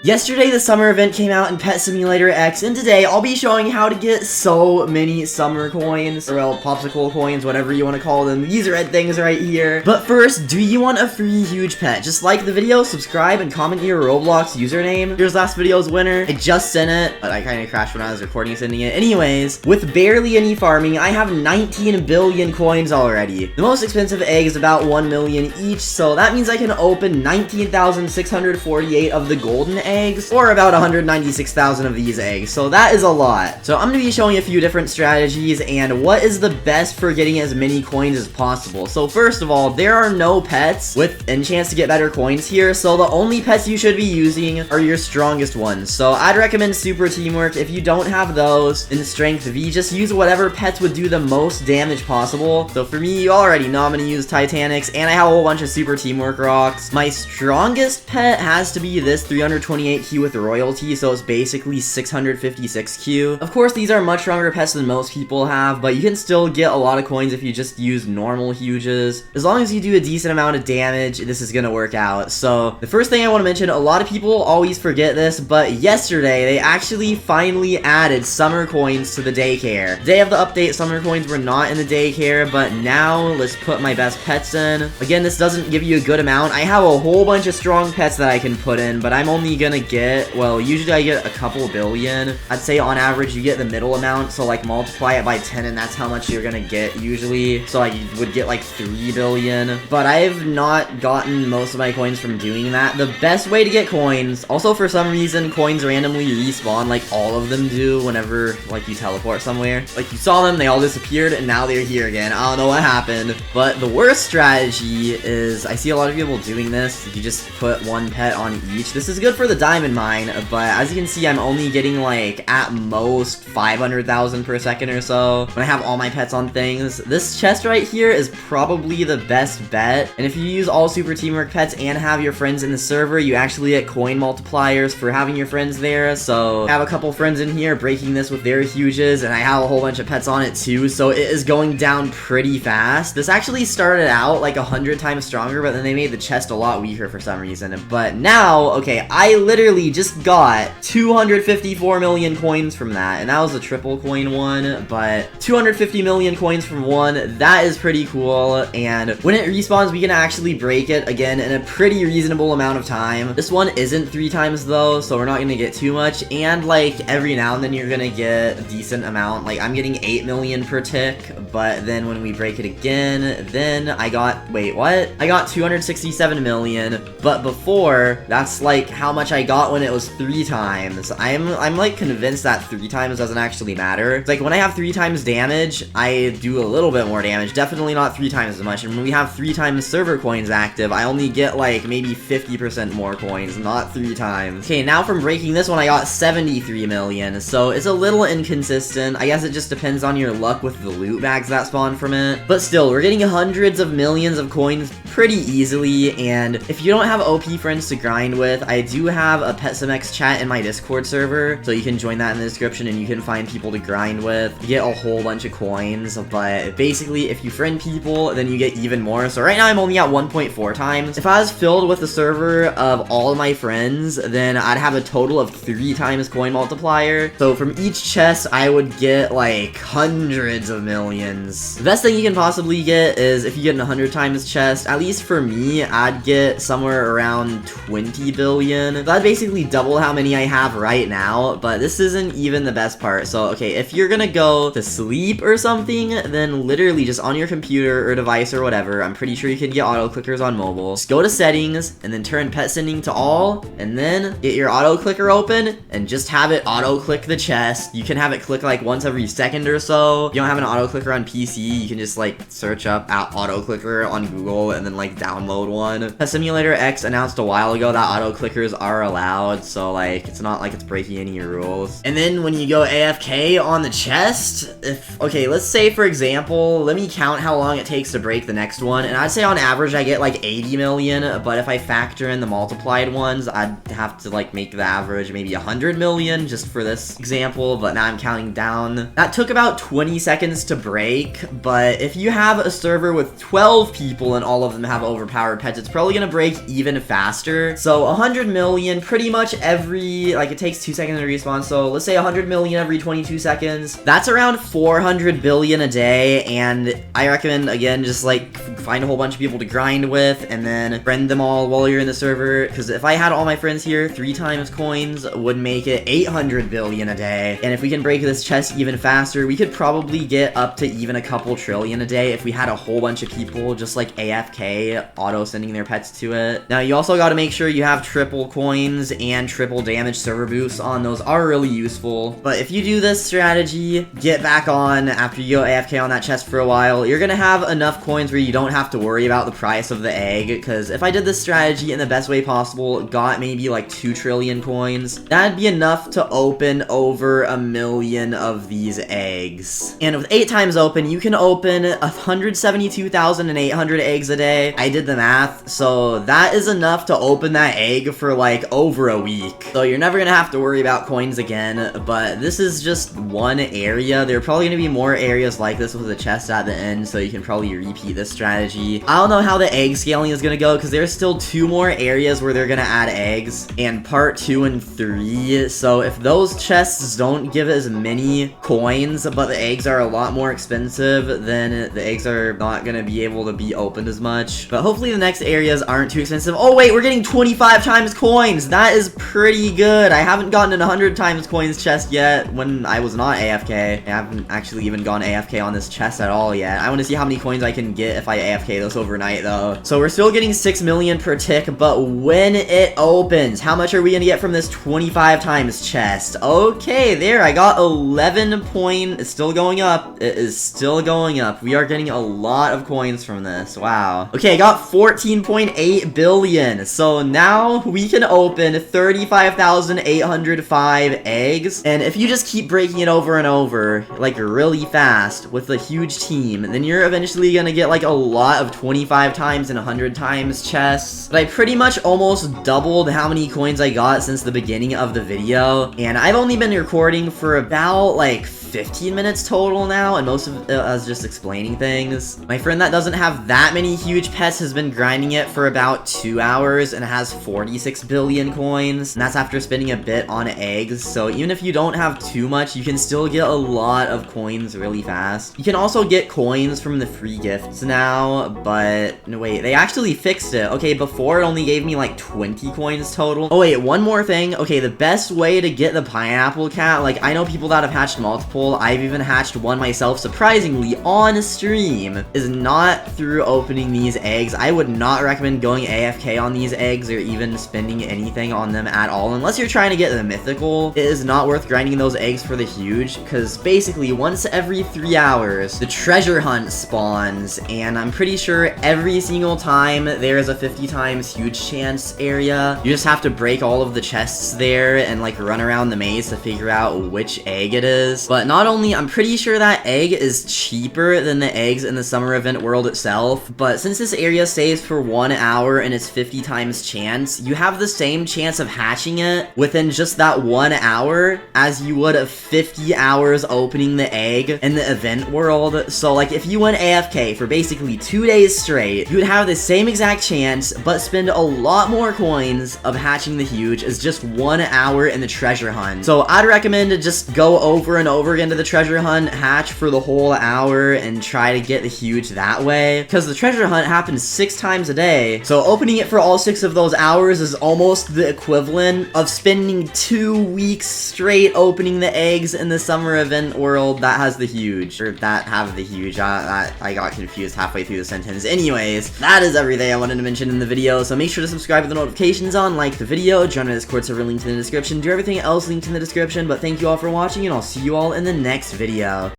Yesterday, the summer event came out in Pet Simulator X, and today I'll be showing how to get so many summer coins, or well, popsicle coins, whatever you want to call them. These red things right here. But first, do you want a free huge pet? Just like the video, subscribe, and comment your Roblox username. Here's last video's winner. I just sent it, but I kind of crashed when I was recording sending it. Anyways, with barely any farming, I have 19 billion coins already. The most expensive egg is about 1 million each, so that means I can open 19,648 of the golden eggs, or about 196,000 of these eggs, so that is a lot. So I'm going to be showing a few different strategies and what is the best for getting as many coins as possible. So first of all, there are no pets with any chance to get better coins here, so the only pets you should be using are your strongest ones. So I'd recommend Super Teamwork. If you don't have those in Strength V, just use whatever pets would do the most damage possible. So for me, you already know I'm going to use Titanics, and I have a whole bunch of Super Teamwork rocks. My strongest pet has to be this 328Q with royalty, so it's basically 656Q. Of course, these are much stronger pets than most people have, but you can still get a lot of coins if you just use normal huges. As long as you do a decent amount of damage, this is gonna work out. So the first thing I want to mention, a lot of people always forget this, but yesterday they actually finally added summer coins to the daycare. Day of the update, summer coins were not in the daycare, but now let's put my best pets in. Again, this doesn't give you a good amount. I have a whole bunch of strong pets that I can put in, but I'm only gonna get, well, usually I get a couple billion. I'd say on average you get the middle amount, so like multiply it by 10 and that's how much you're gonna get usually. So I would get like 3 billion, but I've not gotten most of my coins from doing that. The best way to get coins, also for some reason coins randomly respawn, like all of them do whenever like you teleport somewhere. Like you saw them, they all disappeared, and now they're here again. I don't know what happened, but the worst strategy is, I see a lot of people doing this, you just put one pet on each. This is good for the diamond mine, but as you can see, I'm only getting like at most 500,000 per second or so when I have all my pets on things. This chest right here is probably the best bet, and if you use all Super Teamwork pets and have your friends in the server, you actually get coin multipliers for having your friends there. So I have a couple friends in here breaking this with their huges, and I have a whole bunch of pets on it too, so it is going down pretty fast. This actually started out like 100 times stronger, but then they made the chest a lot weaker for some reason. But now, okay, I literally just got 254 million coins from that, and that was a triple coin one, but 250 million coins from one, that is pretty cool. And when it respawns, we can actually break it again in a pretty reasonable amount of time. This one isn't 3 times though, so we're not gonna get too much, and like every now and then you're gonna get a decent amount. Like I'm getting 8 million per tick, but then when we break it again, then I got, wait, what? I got 267 million, but before, that's like how much I got when it was 3 times. I'm like convinced that 3 times doesn't actually matter. It's like when I have 3 times damage, I do a little bit more damage, definitely not 3 times as much, and when we have 3 times server coins active, I only get like maybe 50% more coins, not 3 times. Okay, now from breaking this one, I got 73 million, so it's a little inconsistent. I guess it just depends on your luck with the loot bags that spawn from it, but still, we're getting hundreds of millions of coins pretty easily. And if you don't have OP friends to grind with, I do have a PetSimX chat in my Discord server, so you can join that in the description and you can find people to grind with. You get a whole bunch of coins, but basically if you friend people, then you get even more. So right now I'm only at 1.4 times. If I was filled with a server of all of my friends, then I'd have a total of 3 times coin multiplier. So from each chest, I would get like hundreds of millions. The best thing you can possibly get is if you get an 100 times chest. At least for me, I'd get somewhere around 20 billion. So that'd basically double how many I have right now, but this isn't even the best part. So okay, if you're gonna go to sleep or something, then literally just on your computer or device or whatever, I'm pretty sure you can get auto clickers on mobile. Just go to settings and then turn pet sending to all, and then get your auto clicker open and just have it auto click the chest. You can have it click like once every second or so. If you don't have an auto clicker on PC, you can just like search up auto clicker on Google and then like download one. Pet Simulator X announced a while ago that auto clickers are allowed, so like it's not like it's breaking any rules. And then when you go AFK on the chest, if, okay, let's say for example, let me count how long it takes to break the next one, and I'd say on average I get like 80 million, but if I factor in the multiplied ones, I'd have to like make the average maybe 100 million just for this example, but now I'm counting down. That took about 20 seconds to break. break, but if you have a server with 12 people and all of them have overpowered pets, it's probably gonna break even faster. So 100 million pretty much every, like, it takes 2 seconds to respawn, so let's say 100 million every 22 seconds. That's around 400 billion a day, and I recommend, again, just like find a whole bunch of people to grind with and then friend them all while you're in the server, because if I had all my friends here, 3 times coins would make it 800 billion a day. And if we can break this chest even faster, we could probably get up to even a couple trillion a day if we had a whole bunch of people just like AFK auto sending their pets to it. Now you also got to make sure you have triple coins and triple damage server boosts on. Those are really useful. But if you do this strategy, get back on after you go AFK on that chest for a while, you're gonna have enough coins where you don't have to worry about the price of the egg. Because if I did this strategy in the best way possible, got maybe like 2 trillion coins, that'd be enough to open over 1 million of these eggs. And with 8 times open, you can open 172,800 eggs a day. I did the math, so that is enough to open that egg for like over a week. So you're never gonna have to worry about coins again, but this is just one area. There are probably gonna be more areas like this with a chest at the end, so you can probably repeat this strategy. I don't know how the egg scaling is gonna go, because there's still 2 more areas where they're gonna add eggs, and part 2 and 3, so if those chests don't give as many coins, but the eggs are a lot more expensive, then the eggs are not gonna be able to be opened as much. But hopefully the next areas aren't too expensive. Oh wait, we're getting 25 times coins! That is pretty good! I haven't gotten an 100 times coins chest yet when I was not AFK. I haven't actually even gone AFK on this chest at all yet. I want to see how many coins I can get if I AFK this overnight though. So we're still getting 6 million per tick, but when it opens, how much are we gonna get from this 25 times chest? Okay, there, I got 11 point. It's still going up. It is still going up. We are getting a lot of coins from this. Wow. Okay, I got 14.8 billion. So now we can open 35,805 eggs. And if you just keep breaking it over and over, like really fast with a huge team, then you're eventually gonna get like a lot of 25 times and 100 times chests. But I pretty much almost doubled how many coins I got since the beginning of the video. And I've only been recording for about like 15 minutes total now, and most of it I was just explaining things. My friend that doesn't have that many huge pets has been grinding it for about 2 hours and has 46 billion coins, and that's after spending a bit on eggs. So even if you don't have too much, you can still get a lot of coins really fast. You can also get coins from the free gifts now, but no, wait, they actually fixed it. Okay, before it only gave me like 20 coins total. Oh wait, one more thing. Okay, the best way to get the pineapple cat, like I know people that have hatched multiple, I've even hatched one myself surprisingly on stream, is not through opening these eggs. I would not recommend going AFK on these eggs or even spending anything on them at all unless you're trying to get the mythical. It is not worth grinding those eggs for the huge, because basically once every 3 hours the treasure hunt spawns, and I'm pretty sure every single time there is a 50 times huge chance area. You just have to break all of the chests there and like run around the maze to figure out which egg it is. But not only, I'm pretty sure that egg is cheaper than the eggs in the summer event world itself, but since this area stays for 1 hour and it's 50 times chance, you have the same chance of hatching it within just that 1 hour as you would of 50 hours opening the egg in the event world. So like if you went AFK for basically 2 days straight, you would have the same exact chance but spend a lot more coins of hatching the huge as just 1 hour in the treasure hunt. So I'd recommend to just go over and over again to the treasure hunt, hatch for the whole hour, and try to get the huge that way, because the treasure hunt happens 6 times a day, so opening it for all 6 of those hours is almost the equivalent of spending 2 weeks straight opening the eggs in the summer event world that has the huge, or that have the huge. I got confused halfway through the sentence. Anyways, that is everything I wanted to mention in the video, so make sure to subscribe with the notifications on, like the video, join my Discord server linked in the description, do everything else linked in the description. But thank you all for watching, and I'll see you all in the next video.